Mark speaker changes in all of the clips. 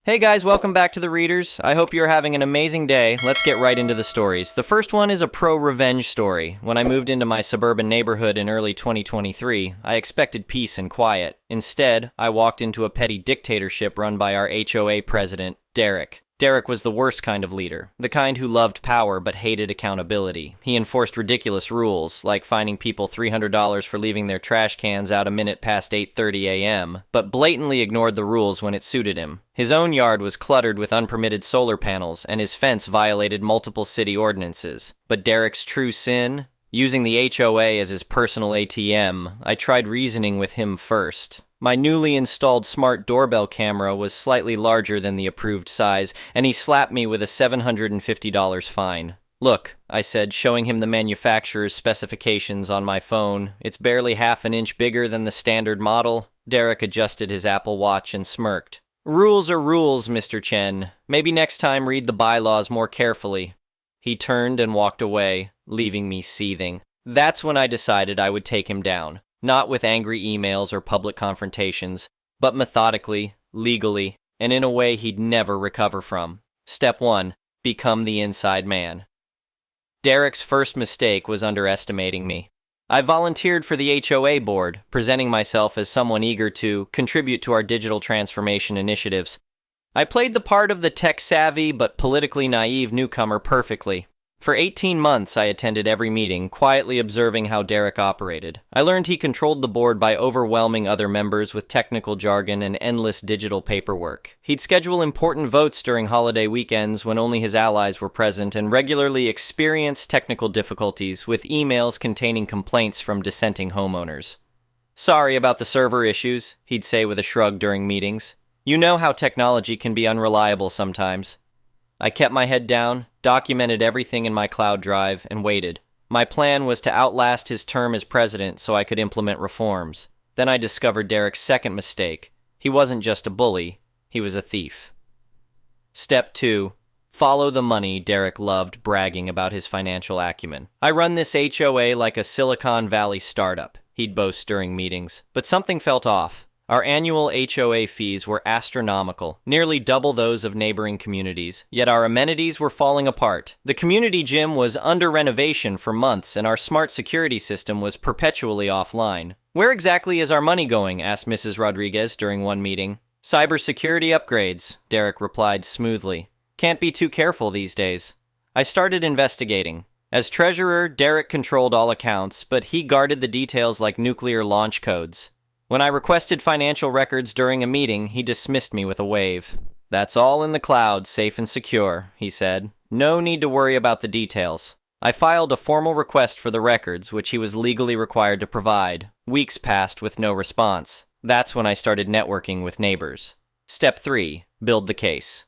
Speaker 1: Hey guys, welcome back to the Readers. I hope you're having an amazing day. Let's get right into the stories. The first one is a pro-revenge story. When I moved into my suburban neighborhood in early 2023, I expected peace and quiet. Instead, I walked into a petty dictatorship run by our HOA president, Derek. Derek was the worst kind of leader, the kind who loved power but hated accountability. He enforced ridiculous rules, like fining people $300 for leaving their trash cans out a minute past 8:30 a.m., but blatantly ignored the rules when it suited him. His own yard was cluttered with unpermitted solar panels, and his fence violated multiple city ordinances. But Derek's true sin? Using the HOA as his personal ATM, I tried reasoning with him first. My newly installed smart doorbell camera was slightly larger than the approved size, and he slapped me with a $750 fine. "Look," I said, showing him the manufacturer's specifications on my phone. "It's barely half an inch bigger than the standard model." Derek adjusted his Apple Watch and smirked. "Rules are rules, Mr. Chen. Maybe next time read the bylaws more carefully." He turned and walked away, leaving me seething. That's when I decided I would take him down. Not with angry emails or public confrontations, but methodically, legally, and in a way he'd never recover from. Step 1. Become the inside man. Derek's first mistake was underestimating me. I volunteered for the HOA board, presenting myself as someone eager to contribute to our digital transformation initiatives. I played the part of the tech-savvy but politically naive newcomer perfectly. For 18 months, I attended every meeting, quietly observing how Derek operated. I learned he controlled the board by overwhelming other members with technical jargon and endless digital paperwork. He'd schedule important votes during holiday weekends when only his allies were present, and regularly experienced technical difficulties with emails containing complaints from dissenting homeowners. "Sorry about the server issues," he'd say with a shrug during meetings. "You know how technology can be unreliable sometimes." I kept my head down, documented everything in my cloud drive, and waited. My plan was to outlast his term as president so I could implement reforms. Then I discovered Derek's second mistake. He wasn't just a bully, he was a thief. Step 2. Follow the money. Derek loved bragging about his financial acumen. "I run this HOA like a Silicon Valley startup," he'd boast during meetings. But something felt off. Our annual HOA fees were astronomical, nearly double those of neighboring communities, yet our amenities were falling apart. The community gym was under renovation for months, and our smart security system was perpetually offline. "Where exactly is our money going?" asked Mrs. Rodriguez during one meeting. "Cybersecurity upgrades," Derek replied smoothly. "Can't be too careful these days." I started investigating. As treasurer, Derek controlled all accounts, but he guarded the details like nuclear launch codes. When I requested financial records during a meeting, he dismissed me with a wave. "That's all in the cloud, safe and secure," he said. "No need to worry about the details." I filed a formal request for the records, which he was legally required to provide. Weeks passed with no response. That's when I started networking with neighbors. Step 3. Build the case.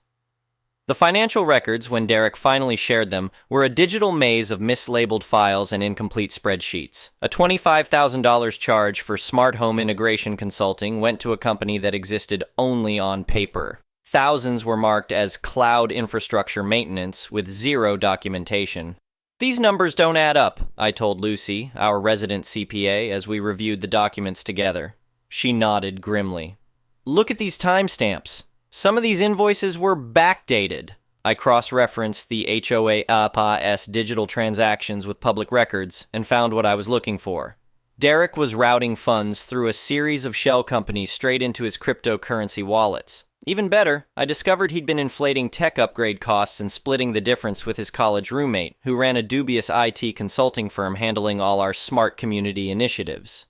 Speaker 1: The financial records, when Derek finally shared them, were a digital maze of mislabeled files and incomplete spreadsheets. A $25,000 charge for smart home integration consulting went to a company that existed only on paper. Thousands were marked as cloud infrastructure maintenance with zero documentation. "These numbers don't add up," I told Lucy, our resident CPA, as we reviewed the documents together. She nodded grimly. "Look at these timestamps. Some of these invoices were backdated." I cross-referenced the HOA's digital transactions with public records and found what I was looking for. Derek was routing funds through a series of shell companies straight into his cryptocurrency wallets. Even better, I discovered he'd been inflating tech upgrade costs and splitting the difference with his college roommate, who ran a dubious IT consulting firm handling all our smart community initiatives.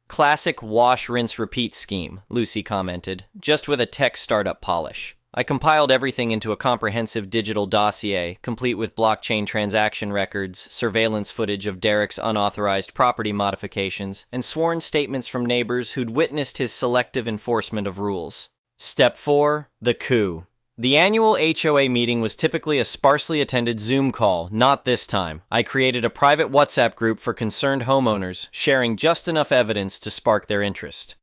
Speaker 1: "Classic wash, rinse, repeat scheme," Lucy commented, just with a tech startup polish. I compiled everything into a comprehensive digital dossier, complete with blockchain transaction records, surveillance footage of Derek's unauthorized property modifications, and sworn statements from neighbors who'd witnessed his selective enforcement of rules. Step 4. The coup. The annual HOA meeting was typically a sparsely attended Zoom call. Not this time. I created a private WhatsApp group for concerned homeowners, sharing just enough evidence to spark their interest.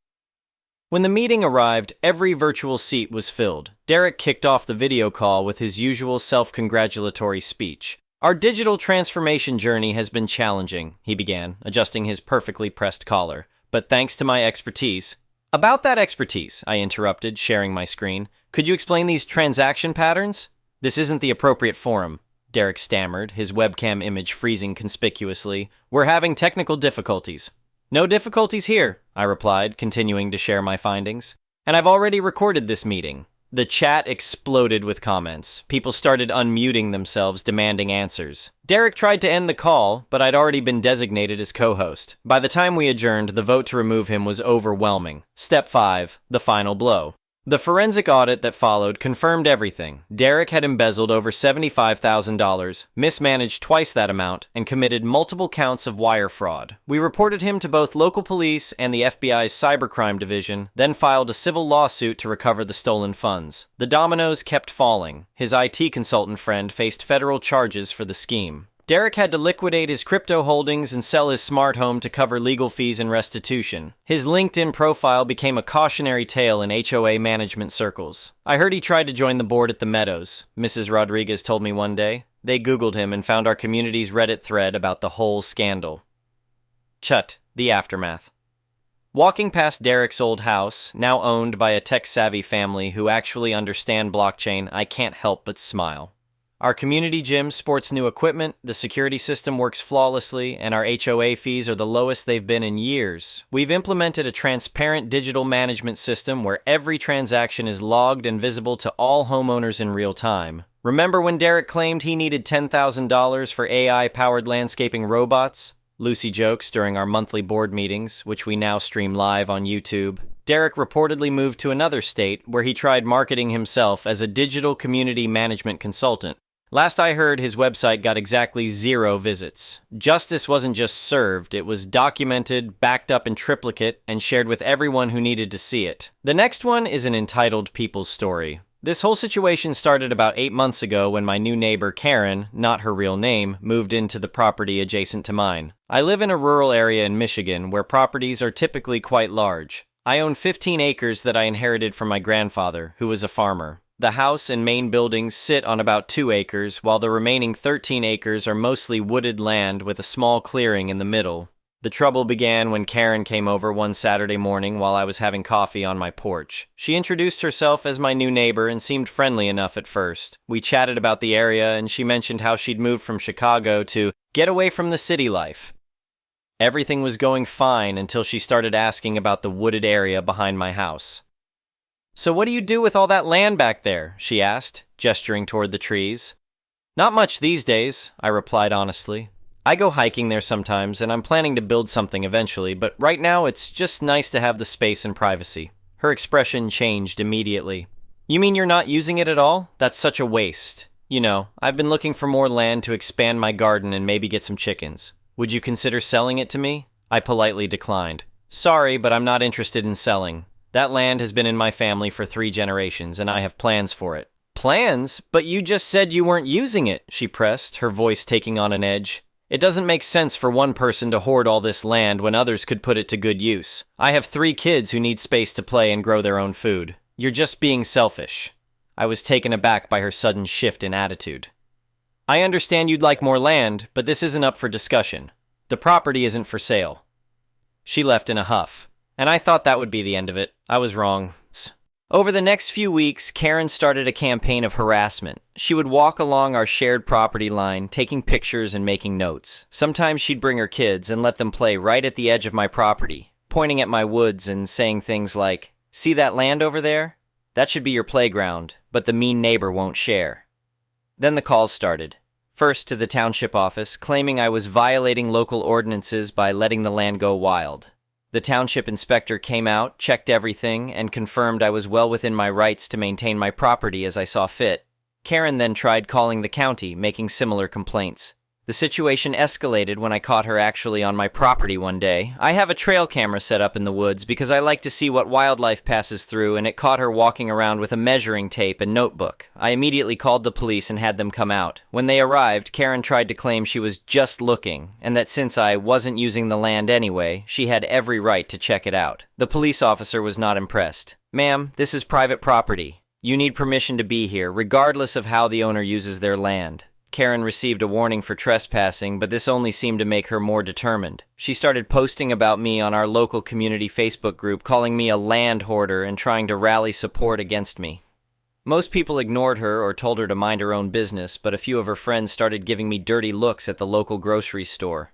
Speaker 1: When the meeting arrived, every virtual seat was filled. Derek kicked off the video call with his usual self-congratulatory speech. "Our digital transformation journey has been challenging," he began, adjusting his perfectly pressed collar. "But thanks to my expertise—" "About that expertise," I interrupted, sharing my screen. Could you explain these transaction patterns? This isn't the appropriate forum, Derek stammered, his webcam image freezing conspicuously. We're having technical difficulties. No difficulties here, I replied, continuing to share my findings. And I've already recorded this meeting. The chat exploded with comments. People started unmuting themselves, demanding answers. Derek tried to end the call, but I'd already been designated as co-host. By the time we adjourned, the vote to remove him was overwhelming. Step 5, the final blow. The forensic audit that followed confirmed everything. Derek had embezzled over $75,000, mismanaged twice that amount, and committed multiple counts of wire fraud. We reported him to both local police and the FBI's cybercrime division, then filed a civil lawsuit to recover the stolen funds. The dominoes kept falling. His IT consultant friend faced federal charges for the scheme. Derek had to liquidate his crypto holdings and sell his smart home to cover legal fees and restitution. His LinkedIn profile became a cautionary tale in HOA management circles. I heard he tried to join the board at the Meadows, Mrs. Rodriguez told me one day. They Googled him and found our community's Reddit thread about the whole scandal. Chut, the aftermath. Walking past Derek's old house, now owned by a tech-savvy family who actually understand blockchain, I can't help but smile. Our community gym sports new equipment, the security system works flawlessly, and our HOA fees are the lowest they've been in years. We've implemented a transparent digital management system where every transaction is logged and visible to all homeowners in real time. Remember when Derek claimed he needed $10,000 for AI-powered landscaping robots? Lucy jokes during our monthly board meetings, which we now stream live on YouTube. Derek reportedly moved to another state where he tried marketing himself as a digital community management consultant. Last I heard, his website got exactly 0 visits. Justice wasn't just served, it was documented, backed up in triplicate, and shared with everyone who needed to see it. The next one is an entitled people's story. This whole situation started about 8 months ago when my new neighbor Karen, not her real name, moved into the property adjacent to mine. I live in a rural area in Michigan where properties are typically quite large. I own 15 acres that I inherited from my grandfather, who was a farmer. The house and main buildings sit on about 2 acres, while the remaining 13 acres are mostly wooded land with a small clearing in the middle. The trouble began when Karen came over one Saturday morning while I was having coffee on my porch. She introduced herself as my new neighbor and seemed friendly enough at first. We chatted about the area and she mentioned how she'd moved from Chicago to get away from the city life. Everything was going fine until she started asking about the wooded area behind my house. "So what do you do with all that land back there?" she asked, gesturing toward the trees. "Not much these days," I replied honestly. "I go hiking there sometimes, and I'm planning to build something eventually, but right now it's just nice to have the space and privacy." Her expression changed immediately. "You mean you're not using it at all? That's such a waste. You know, I've been looking for more land to expand my garden and maybe get some chickens. Would you consider selling it to me?" I politely declined. "Sorry, but I'm not interested in selling. That land has been in my family for 3 generations, and I have plans for it." "Plans? But you just said you weren't using it," she pressed, her voice taking on an edge. "It doesn't make sense for one person to hoard all this land when others could put it to good use. I have 3 kids who need space to play and grow their own food. You're just being selfish." I was taken aback by her sudden shift in attitude. "I understand you'd like more land, but this isn't up for discussion. The property isn't for sale." She left in a huff. And I thought that would be the end of it. I was wrong. Over the next few weeks, Karen started a campaign of harassment. She would walk along our shared property line, taking pictures and making notes. Sometimes she'd bring her kids and let them play right at the edge of my property, pointing at my woods and saying things like, "See that land over there? That should be your playground, but the mean neighbor won't share." Then the calls started. First to the township office, claiming I was violating local ordinances by letting the land go wild. The township inspector came out, checked everything, and confirmed I was well within my rights to maintain my property as I saw fit. Karen then tried calling the county, making similar complaints. The situation escalated when I caught her actually on my property one day. I have a trail camera set up in the woods because I like to see what wildlife passes through, and it caught her walking around with a measuring tape and notebook. I immediately called the police and had them come out. When they arrived, Karen tried to claim she was just looking, and that since I wasn't using the land anyway, she had every right to check it out. The police officer was not impressed. "Ma'am, this is private property. You need permission to be here, regardless of how the owner uses their land." Karen received a warning for trespassing, but this only seemed to make her more determined. She started posting about me on our local community Facebook group, calling me a land hoarder and trying to rally support against me. Most people ignored her or told her to mind her own business, but a few of her friends started giving me dirty looks at the local grocery store.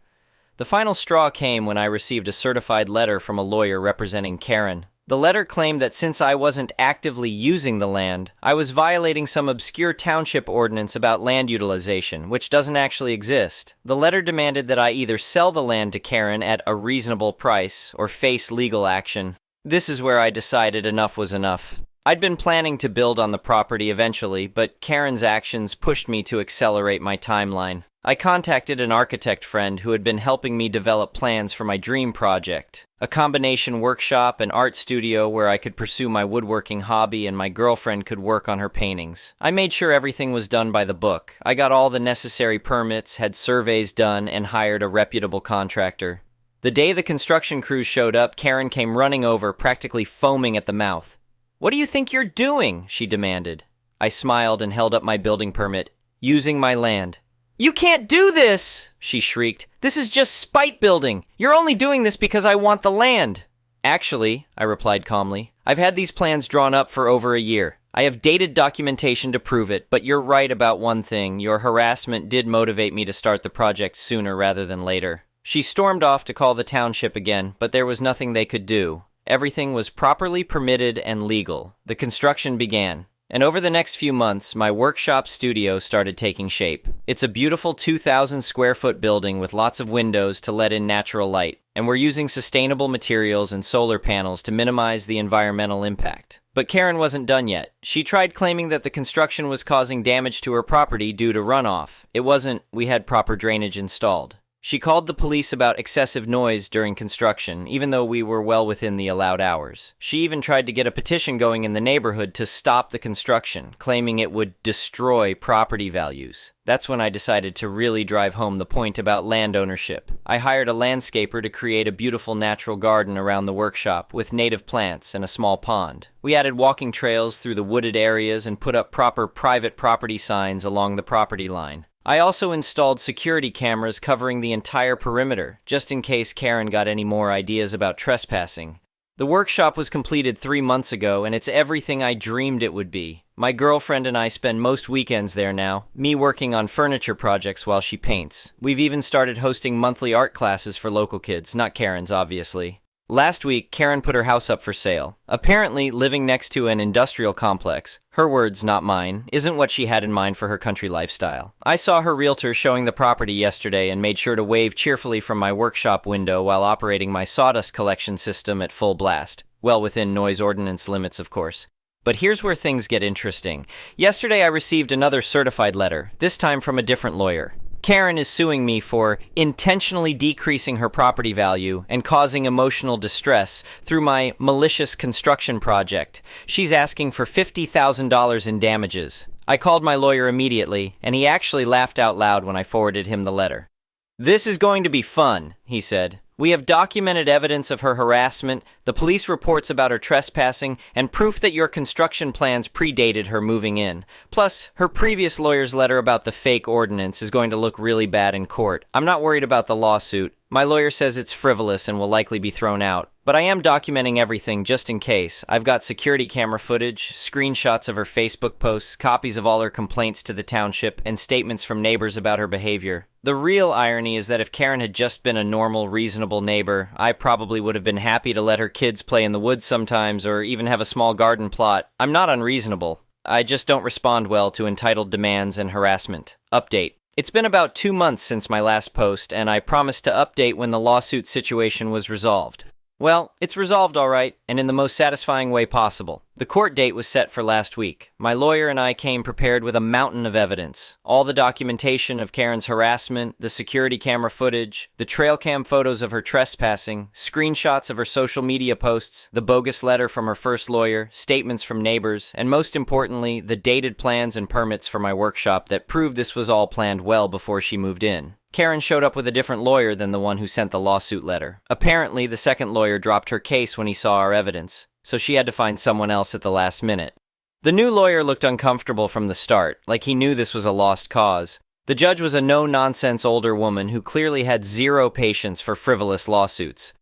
Speaker 1: The final straw came when I received a certified letter from a lawyer representing Karen. The letter claimed that since I wasn't actively using the land, I was violating some obscure township ordinance about land utilization, which doesn't actually exist. The letter demanded that I either sell the land to Karen at a reasonable price or face legal action. This is where I decided enough was enough. I'd been planning to build on the property eventually, but Karen's actions pushed me to accelerate my timeline. I contacted an architect friend who had been helping me develop plans for my dream project, a combination workshop and art studio where I could pursue my woodworking hobby and my girlfriend could work on her paintings. I made sure everything was done by the book. I got all the necessary permits, had surveys done, and hired a reputable contractor. The day the construction crews showed up, Karen came running over, practically foaming at the mouth. "What do you think you're doing?" she demanded. I smiled and held up my building permit. "Using my land." "You can't do this!" she shrieked. "This is just spite building. You're only doing this because I want the land." "Actually," I replied calmly, "I've had these plans drawn up for over a year. I have dated documentation to prove it, but you're right about one thing. Your harassment did motivate me to start the project sooner rather than later." She stormed off to call the township again, but there was nothing they could do. Everything was properly permitted and legal. The construction began. And over the next few months, my workshop studio started taking shape. It's a beautiful 2,000 square foot building with lots of windows to let in natural light, and we're using sustainable materials and solar panels to minimize the environmental impact. But Karen wasn't done yet. She tried claiming that the construction was causing damage to her property due to runoff. It wasn't. We had proper drainage installed. She called the police about excessive noise during construction, even though we were well within the allowed hours. She even tried to get a petition going in the neighborhood to stop the construction, claiming it would destroy property values. That's when I decided to really drive home the point about land ownership. I hired a landscaper to create a beautiful natural garden around the workshop with native plants and a small pond. We added walking trails through the wooded areas and put up proper private property signs along the property line. I also installed security cameras covering the entire perimeter, just in case Karen got any more ideas about trespassing. The workshop was completed 3 months ago, and it's everything I dreamed it would be. My girlfriend and I spend most weekends there now, me working on furniture projects while she paints. We've even started hosting monthly art classes for local kids, not Karen's, obviously. Last week, Karen put her house up for sale. Apparently, living next to an industrial complex, her words, not mine, isn't what she had in mind for her country lifestyle. I saw her realtor showing the property yesterday and made sure to wave cheerfully from my workshop window while operating my sawdust collection system at full blast. Well within noise ordinance limits, of course. But here's where things get interesting. Yesterday, I received another certified letter, this time from a different lawyer. Karen is suing me for intentionally decreasing her property value and causing emotional distress through my malicious construction project. She's asking for $50,000 in damages. I called my lawyer immediately, and he actually laughed out loud when I forwarded him the letter. "This is going to be fun," he said. "We have documented evidence of her harassment, the police reports about her trespassing, and proof that your construction plans predated her moving in. Plus, her previous lawyer's letter about the fake ordinance is going to look really bad in court. I'm not worried about the lawsuit. My lawyer says it's frivolous and will likely be thrown out. But I am documenting everything just in case. I've got security camera footage, screenshots of her Facebook posts, copies of all her complaints to the township, and statements from neighbors about her behavior. The real irony is that if Karen had just been a normal, reasonable neighbor, I probably would have been happy to let her kids play in the woods sometimes or even have a small garden plot. I'm not unreasonable. I just don't respond well to entitled demands and harassment. Update. It's been about 2 months since my last post, and I promised to update when the lawsuit situation was resolved. Well, it's resolved all right, and in the most satisfying way possible. The court date was set for last week. My lawyer and I came prepared with a mountain of evidence. All the documentation of Karen's harassment, the security camera footage, the trail cam photos of her trespassing, screenshots of her social media posts, the bogus letter from her first lawyer, statements from neighbors, and most importantly, the dated plans and permits for my workshop that proved this was all planned well before she moved in. Karen showed up with a different lawyer than the one who sent the lawsuit letter. Apparently, the second lawyer dropped her case when he saw our evidence, so she had to find someone else at the last minute. The new lawyer looked uncomfortable from the start, like he knew this was a lost cause. The judge was a no-nonsense older woman who clearly had zero patience for frivolous lawsuits.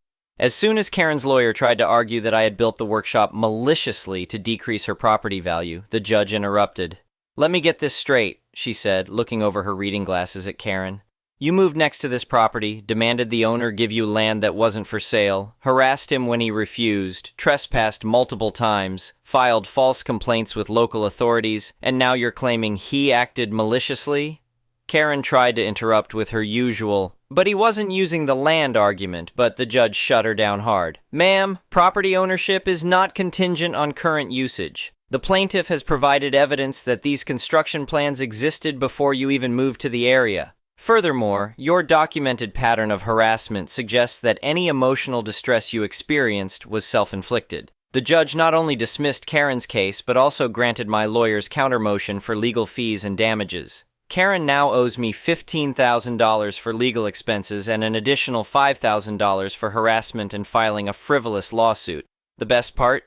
Speaker 1: As soon as Karen's lawyer tried to argue that I had built the workshop maliciously to decrease her property value, the judge interrupted. "Let me get this straight," she said, looking over her reading glasses at Karen. "You moved next to this property, demanded the owner give you land that wasn't for sale, harassed him when he refused, trespassed multiple times, filed false complaints with local authorities, and now you're claiming he acted maliciously?" Karen tried to interrupt with her usual, "But he wasn't using the land" argument, but the judge shut her down hard. "Ma'am, property ownership is not contingent on current usage. The plaintiff has provided evidence that these construction plans existed before you even moved to the area. Furthermore, your documented pattern of harassment suggests that any emotional distress you experienced was self-inflicted." The judge not only dismissed Karen's case, but also granted my lawyer's countermotion for legal fees and damages. Karen now owes me $15,000 for legal expenses and an additional $5,000 for harassment and filing a frivolous lawsuit. The best part?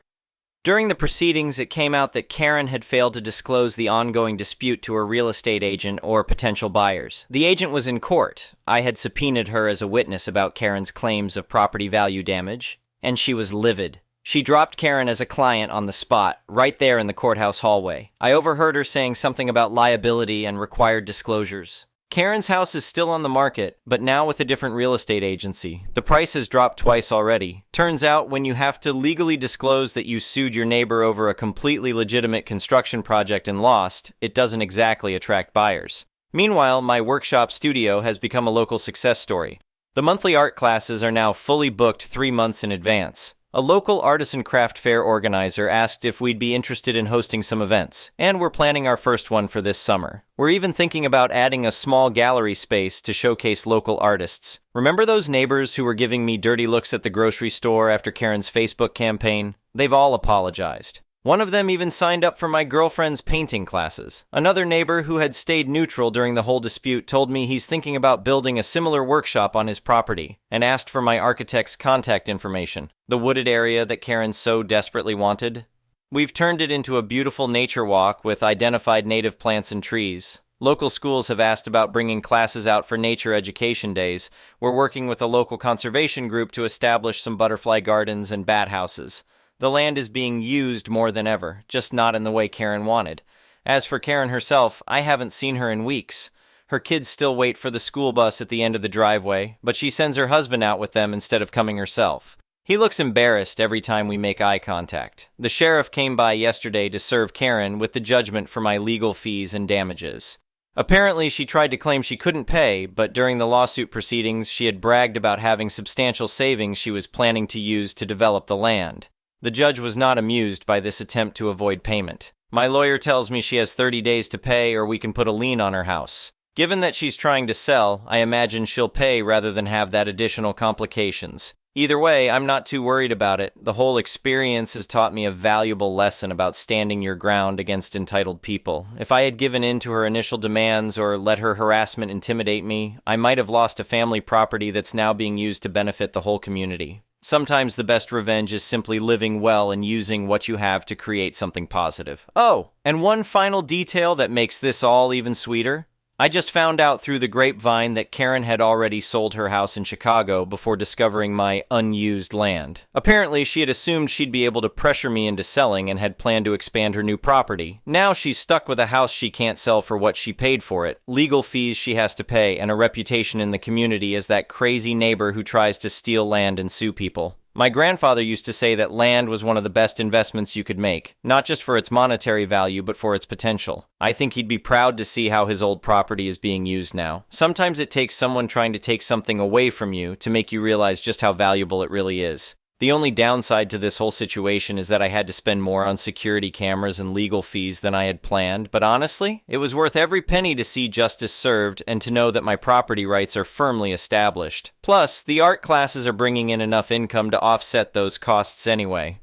Speaker 1: During the proceedings, it came out that Karen had failed to disclose the ongoing dispute to her real estate agent or potential buyers. The agent was in court. I had subpoenaed her as a witness about Karen's claims of property value damage, and she was livid. She dropped Karen as a client on the spot, right there in the courthouse hallway. I overheard her saying something about liability and required disclosures. Karen's house is still on the market, but now with a different real estate agency. The price has dropped twice already. Turns out, when you have to legally disclose that you sued your neighbor over a completely legitimate construction project and lost, it doesn't exactly attract buyers. Meanwhile, my workshop studio has become a local success story. The monthly art classes are now fully booked 3 months in advance. A local artisan craft fair organizer asked if we'd be interested in hosting some events, and we're planning our first one for this summer. We're even thinking about adding a small gallery space to showcase local artists. Remember those neighbors who were giving me dirty looks at the grocery store after Karen's Facebook campaign? They've all apologized. One of them even signed up for my girlfriend's painting classes. Another neighbor who had stayed neutral during the whole dispute told me he's thinking about building a similar workshop on his property and asked for my architect's contact information, the wooded area that Karen so desperately wanted. We've turned it into a beautiful nature walk with identified native plants and trees. Local schools have asked about bringing classes out for nature education days. We're working with a local conservation group to establish some butterfly gardens and bat houses. The land is being used more than ever, just not in the way Karen wanted. As for Karen herself, I haven't seen her in weeks. Her kids still wait for the school bus at the end of the driveway, but she sends her husband out with them instead of coming herself. He looks embarrassed every time we make eye contact. The sheriff came by yesterday to serve Karen with the judgment for my legal fees and damages. Apparently, she tried to claim she couldn't pay, but during the lawsuit proceedings, she had bragged about having substantial savings she was planning to use to develop the land. The judge was not amused by this attempt to avoid payment. My lawyer tells me she has 30 days to pay or we can put a lien on her house. Given that she's trying to sell, I imagine she'll pay rather than have that additional complications. Either way, I'm not too worried about it. The whole experience has taught me a valuable lesson about standing your ground against entitled people. If I had given in to her initial demands or let her harassment intimidate me, I might have lost a family property that's now being used to benefit the whole community. Sometimes the best revenge is simply living well and using what you have to create something positive. Oh, and one final detail that makes this all even sweeter. I just found out through the grapevine that Karen had already sold her house in Chicago before discovering my unused land. Apparently, she had assumed she'd be able to pressure me into selling and had planned to expand her new property. Now she's stuck with a house she can't sell for what she paid for it, legal fees she has to pay, and a reputation in the community as that crazy neighbor who tries to steal land and sue people. My grandfather used to say that land was one of the best investments you could make, not just for its monetary value, but for its potential. I think he'd be proud to see how his old property is being used now. Sometimes it takes someone trying to take something away from you to make you realize just how valuable it really is. The only downside to this whole situation is that I had to spend more on security cameras and legal fees than I had planned, but honestly, it was worth every penny to see justice served and to know that my property rights are firmly established. Plus, the art classes are bringing in enough income to offset those costs anyway.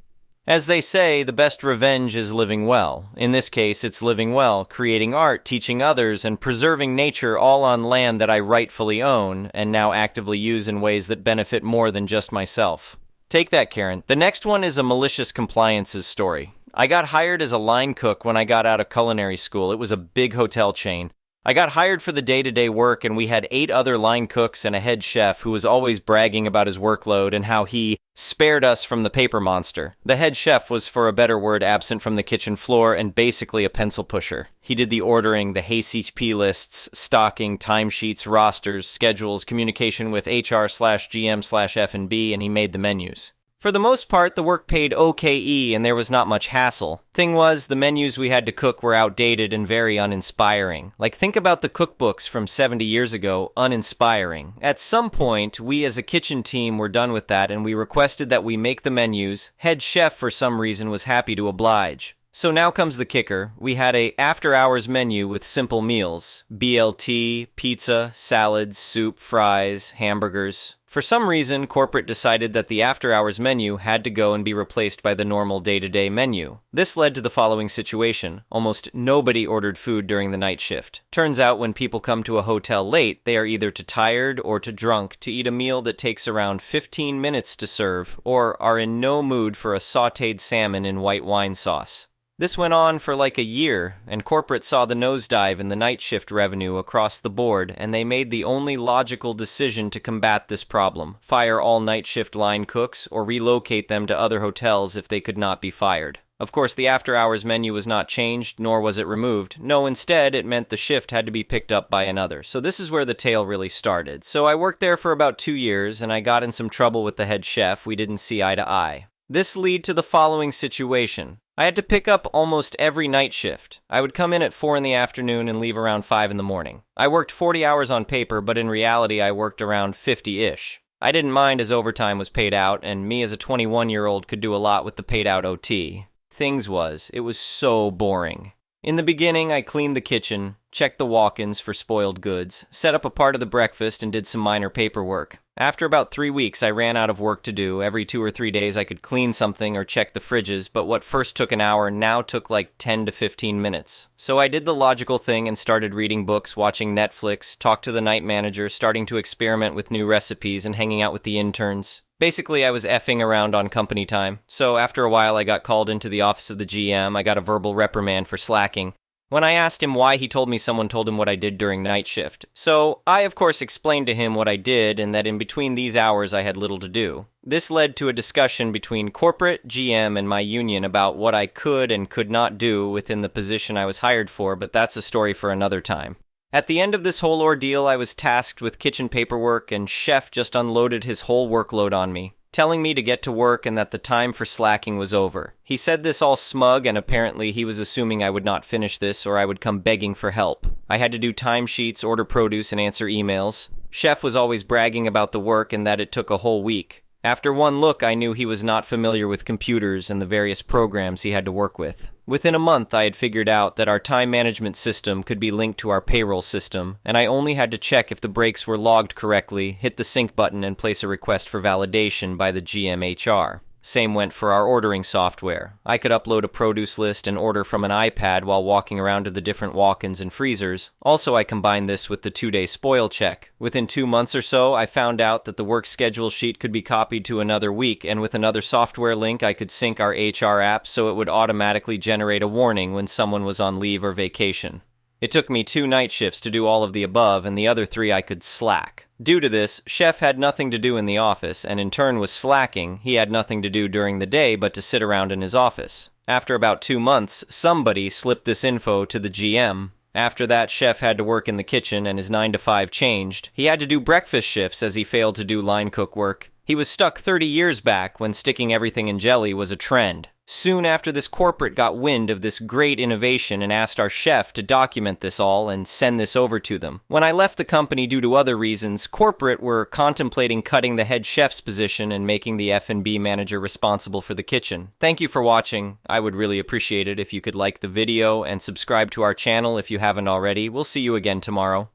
Speaker 1: As they say, the best revenge is living well. In this case, it's living well, creating art, teaching others, and preserving nature all on land that I rightfully own and now actively use in ways that benefit more than just myself. Take that, Karen. The next one is a malicious compliances story. I got hired as a line cook when I got out of culinary school. It was a big hotel chain. I got hired for the day-to-day work, and we had 8 other line cooks and a head chef who was always bragging about his workload and how he spared us from the paper monster. The head chef was, for a better word, absent from the kitchen floor and basically a pencil pusher. He did the ordering, the HCP lists, stocking, timesheets, rosters, schedules, communication with HR/GM/F&B, and he made the menus. For the most part, the work paid okay, and there was not much hassle. Thing was, the menus we had to cook were outdated and very uninspiring. Like, think about the cookbooks from 70 years ago, uninspiring. At some point, we as a kitchen team were done with that, and we requested that we make the menus. Head chef, for some reason, was happy to oblige. So now comes the kicker. We had a after-hours menu with simple meals. BLT, pizza, salads, soup, fries, hamburgers. For some reason, corporate decided that the after-hours menu had to go and be replaced by the normal day-to-day menu. This led to the following situation. Almost nobody ordered food during the night shift. Turns out when people come to a hotel late, they are either too tired or too drunk to eat a meal that takes around 15 minutes to serve, or are in no mood for a sautéed salmon in white wine sauce. This went on for like a year, and corporate saw the nosedive in the night shift revenue across the board, and they made the only logical decision to combat this problem: fire all night shift line cooks or relocate them to other hotels if they could not be fired. Of course, the after-hours menu was not changed, nor was it removed. No, instead, it meant the shift had to be picked up by another. So this is where the tale really started. So I worked there for about 2 years, and I got in some trouble with the head chef. We didn't see eye to eye. This led to the following situation. I had to pick up almost every night shift. I would come in at 4 in the afternoon and leave around 5 in the morning. I worked 40 hours on paper, but in reality I worked around 50-ish. I didn't mind as overtime was paid out, and me as a 21-year-old could do a lot with the paid out OT. It was so boring. In the beginning, I cleaned the kitchen, checked the walk-ins for spoiled goods, set up a part of the breakfast, and did some minor paperwork. After about 3 weeks, I ran out of work to do. Every 2 or 3 days, I could clean something or check the fridges, but what first took an hour now took like 10 to 15 minutes. So I did the logical thing and started reading books, watching Netflix, talked to the night manager, starting to experiment with new recipes, and hanging out with the interns. Basically, I was effing around on company time. So after a while, I got called into the office of the GM. I got a verbal reprimand for slacking. When I asked him why, he told me someone told him what I did during night shift. So I, of course, explained to him what I did and that in between these hours I had little to do. This led to a discussion between corporate, GM, and my union about what I could and could not do within the position I was hired for, but that's a story for another time. At the end of this whole ordeal, I was tasked with kitchen paperwork, and Chef just unloaded his whole workload on me, telling me to get to work and that the time for slacking was over. He said this all smug, and apparently he was assuming I would not finish this or I would come begging for help. I had to do timesheets, order produce, and answer emails. Chef was always bragging about the work and that it took a whole week. After one look, I knew he was not familiar with computers and the various programs he had to work with. Within a month, I had figured out that our time management system could be linked to our payroll system, and I only had to check if the breaks were logged correctly, hit the sync button, and place a request for validation by the GMHR. Same went for our ordering software. I could upload a produce list and order from an iPad while walking around to the different walk-ins and freezers. Also, I combined this with the 2-day spoil check. Within 2 months or so, I found out that the work schedule sheet could be copied to another week, and with another software link, I could sync our HR app so it would automatically generate a warning when someone was on leave or vacation. It took me 2 night shifts to do all of the above, and the other 3 I could slack. Due to this, Chef had nothing to do in the office, and in turn was slacking. He had nothing to do during the day but to sit around in his office. After about 2 months, somebody slipped this info to the GM. After that, Chef had to work in the kitchen, and his 9 to 5 changed. He had to do breakfast shifts as he failed to do line cook work. He was stuck 30 years back when sticking everything in jelly was a trend. Soon after this, corporate got wind of this great innovation and asked our chef to document this all and send this over to them. When I left the company due to other reasons, corporate were contemplating cutting the head chef's position and making the F&B manager responsible for the kitchen. Thank you for watching. I would really appreciate it if you could like the video and subscribe to our channel if you haven't already. We'll see you again tomorrow.